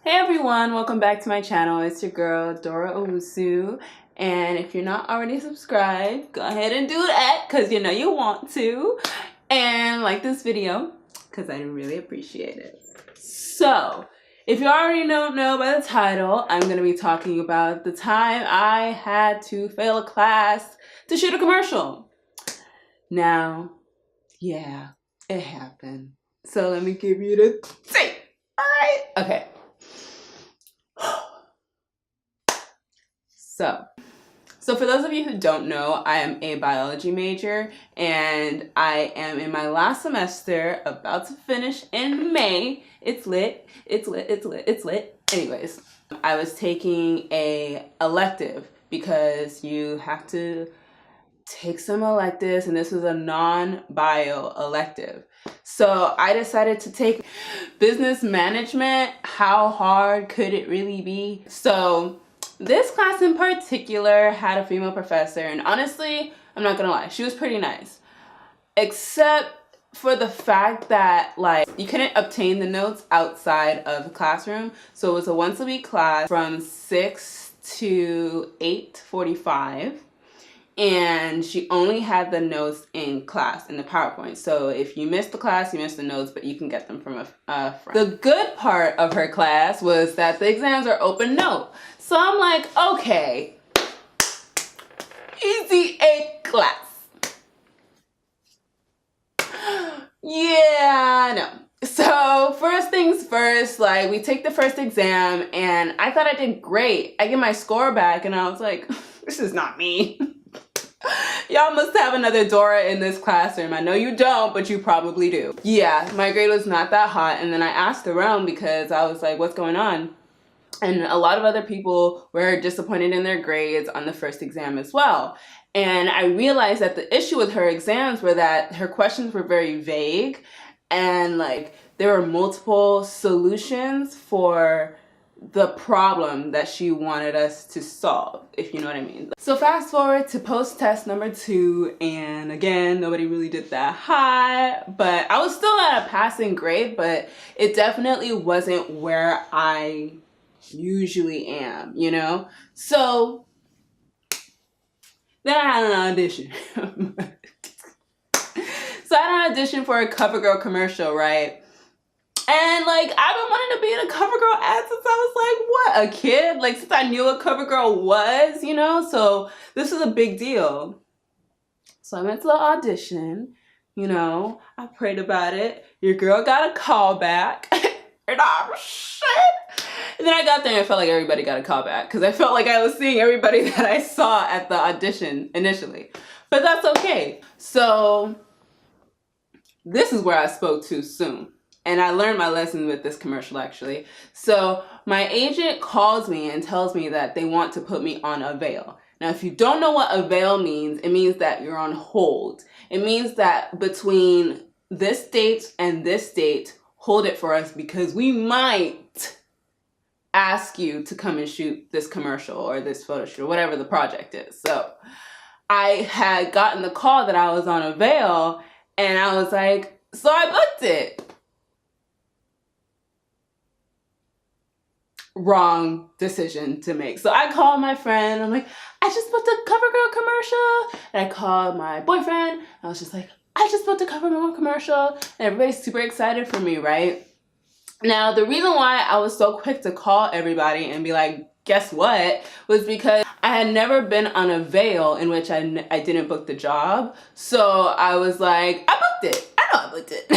Hey everyone, welcome back to my channel. It's your girl Dora Owusu, and if you're not already subscribed, go ahead and do that because you know you want to, and like this video because I really appreciate it. So if you already don't know by the title, I'm going to be talking about the time I had to fail a class to shoot a commercial. Now, yeah, it happened. So let me give you the tape. Alright, okay. So for those of you who don't know, I am a biology major and I am in my last semester, about to finish in May. It's lit, it's lit, it's lit, it's lit. Anyways, I was taking a elective because you have to take some electives, and this was a non-bio elective. So I decided to take business management. How hard could it really be? So this class in particular had a female professor, and honestly, I'm not gonna lie, she was pretty nice. Except for the fact that like you couldn't obtain the notes outside of the classroom. So it was a once a week class from 6 to 8:45. And she only had the notes in class in the PowerPoint. So if you missed the class, you missed the notes, but you can get them from a friend. The good part of her class was that the exams are open note. So I'm like, okay, easy A class. Yeah, I know. So first things first, like we take the first exam and I thought I did great. I get my score back and I was like, this is not me. Y'all must have another Dora in this classroom. I know you don't, but you probably do. Yeah, my grade was not that hot. And then I asked around because I was like, what's going on? And a lot of other people were disappointed in their grades on the first exam as well. And I realized that the issue with her exams were that her questions were very vague and like there were multiple solutions for the problem that she wanted us to solve, if you know what I mean. So fast forward to post-test number 2, and again, nobody really did that hot, but I was still at a passing grade, but it definitely wasn't where I usually am, you know? So then I had an audition. So I had an audition for a CoverGirl commercial, right? And like, I've been wanting to be in a CoverGirl ad since I was like, what, a kid? Like, since I knew what CoverGirl was, you know? So this is a big deal. So I went to the audition, you know, I prayed about it. Your girl got a call back. And I'm shit. And then I got there and I felt like everybody got a call back because I felt like I was seeing everybody that I saw at the audition initially. But that's okay. So this is where I spoke too soon. And I learned my lesson with this commercial actually. So my agent calls me and tells me that they want to put me on avail. Now, if you don't know what avail means, it means that you're on hold. It means that between this date and this date, hold it for us because we might ask you to come and shoot this commercial or this photo shoot or whatever the project is. So I had gotten the call that I was on avail and I was like, so I booked it. Wrong decision to make. So I called my friend. I'm like, I just booked a CoverGirl commercial. And I called my boyfriend. I was just like, I just booked a CoverGirl commercial. And everybody's super excited for me, right? Now, the reason why I was so quick to call everybody and be like, guess what? Was because I had never been on a veil in which I didn't book the job. So I was like, I booked it. I know I booked it.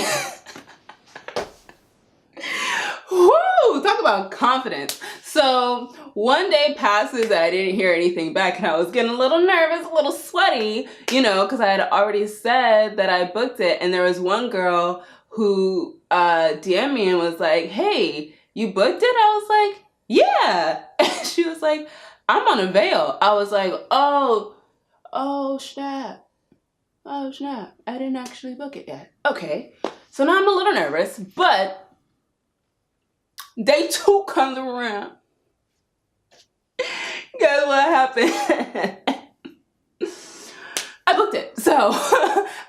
Woo! Talk about confidence. So one day passes that I didn't hear anything back and I was getting a little nervous, a little sweaty, you know, because I had already said that I booked it. And there was one girl who DM'd me and was like, hey, you booked it? I was like, yeah. And she was like, I'm on avail. I was like, oh snap. Oh snap. I didn't actually book it yet. Okay. So now I'm a little nervous, but day 2 comes around. Guess what happened? I booked it. So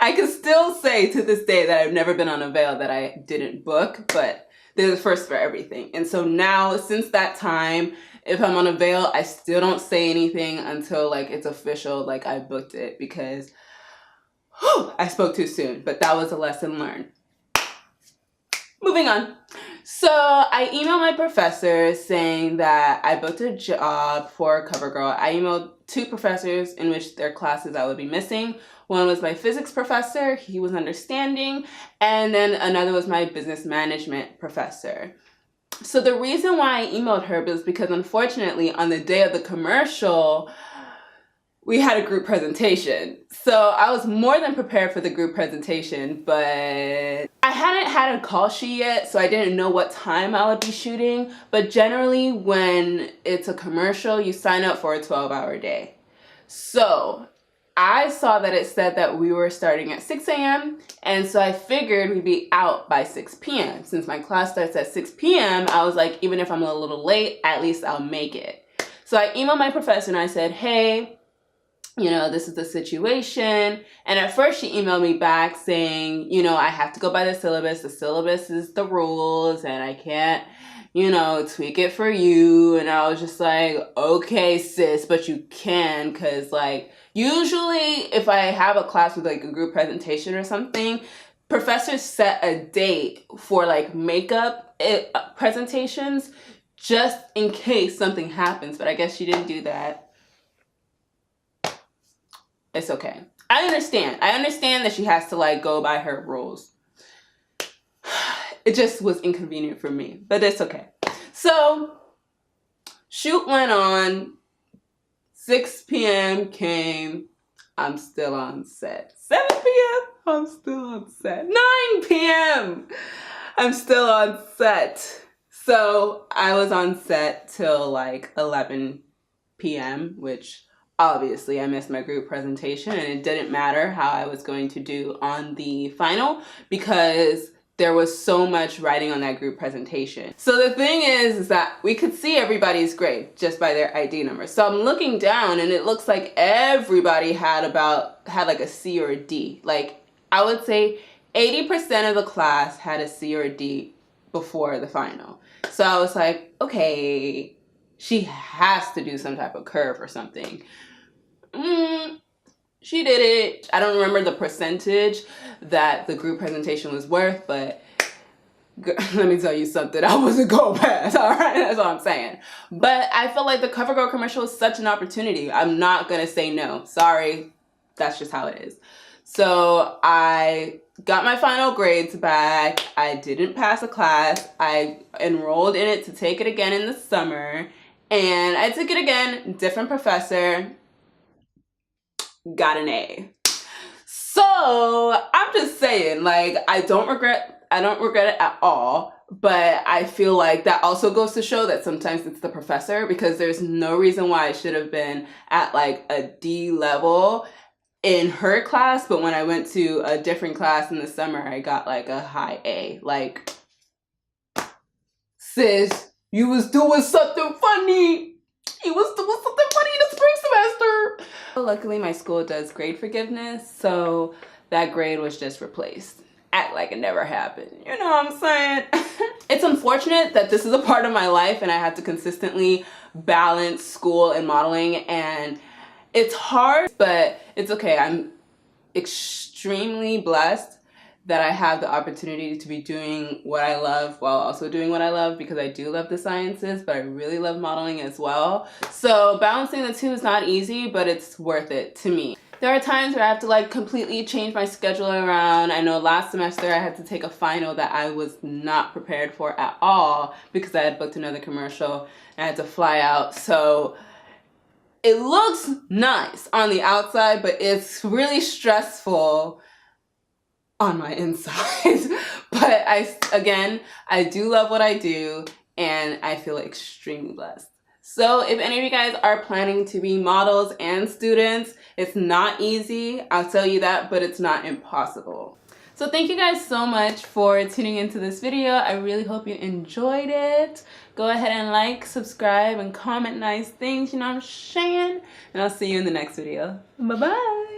I can still say to this day that I've never been on a veil that I didn't book, but there's a first for everything. And so now, since that time, if I'm on a veil, I still don't say anything until like it's official, like I booked it, because I spoke too soon, but that was a lesson learned. Moving on. So I emailed my professor saying that I booked a job for CoverGirl. I emailed 2 professors in which their classes I would be missing. One was my physics professor, he was understanding, and then another was my business management professor. So the reason why I emailed her was because unfortunately on the day of the commercial, we had a group presentation. So I was more than prepared for the group presentation, but I hadn't had a call sheet yet, so I didn't know what time I would be shooting. But generally when it's a commercial, you sign up for a 12-hour day. So I saw that it said that we were starting at 6 a.m. and so I figured we'd be out by 6 p.m. Since my class starts at 6 p.m., I was like, even if I'm a little late, at least I'll make it. So I emailed my professor and I said, hey, you know, this is the situation. And at first she emailed me back saying, you know, I have to go by the syllabus. The syllabus is the rules and I can't, you know, tweak it for you. And I was just like, okay, sis, but you can, because like usually if I have a class with like a group presentation or something, professors set a date for like makeup presentations just in case something happens. But I guess she didn't do that. It's okay. I understand. I understand that she has to like go by her rules. It just was inconvenient for me, but it's okay. So shoot went on. 6 p.m. came. I'm still on set. 7 p.m. I'm still on set. 9 p.m. I'm still on set. So I was on set till like 11 p.m., which obviously I missed my group presentation, and it didn't matter how I was going to do on the final because there was so much writing on that group presentation. So the thing is that we could see everybody's grade just by their ID number. So I'm looking down and it looks like everybody had like a C or a D. Like I would say 80% of the class had a C or a D before the final. So I was like, okay, she has to do some type of curve or something. She did it. I don't remember the percentage that the group presentation was worth, but let me tell you something, I wasn't go pass, all right? That's all I'm saying. But I feel like the CoverGirl commercial is such an opportunity. I'm not gonna say no. Sorry, that's just how it is. So I got my final grades back. I didn't pass a class. I enrolled in it to take it again in the summer. And I took it again, different professor, got an A. So I'm just saying, like, I don't regret it at all, but I feel like that also goes to show that sometimes it's the professor, because there's no reason why I should have been at like a D level in her class, but when I went to a different class in the summer, I got like a high A. Like, sis, you was doing something funny. You was doing something funny in the spring semester. Luckily, my school does grade forgiveness, so that grade was just replaced. Act like it never happened. You know what I'm saying? It's unfortunate that this is a part of my life and I have to consistently balance school and modeling, and it's hard, but it's okay. I'm extremely blessed that I have the opportunity to be doing what I love while also doing what I love, because I do love the sciences, but I really love modeling as well. So balancing the two is not easy, but it's worth it to me. There are times where I have to like completely change my schedule around. I know last semester I had to take a final that I was not prepared for at all because I had booked another commercial and I had to fly out. So it looks nice on the outside, but it's really stressful on my inside. But I do love what I do and I feel extremely blessed. So if any of you guys are planning to be models and students, it's not easy, I'll tell you that, but it's not impossible. So thank you guys so much for tuning into this video. I really hope you enjoyed it. Go ahead and like, subscribe, and comment nice things, you know what I'm saying? And I'll see you in the next video. Bye-bye.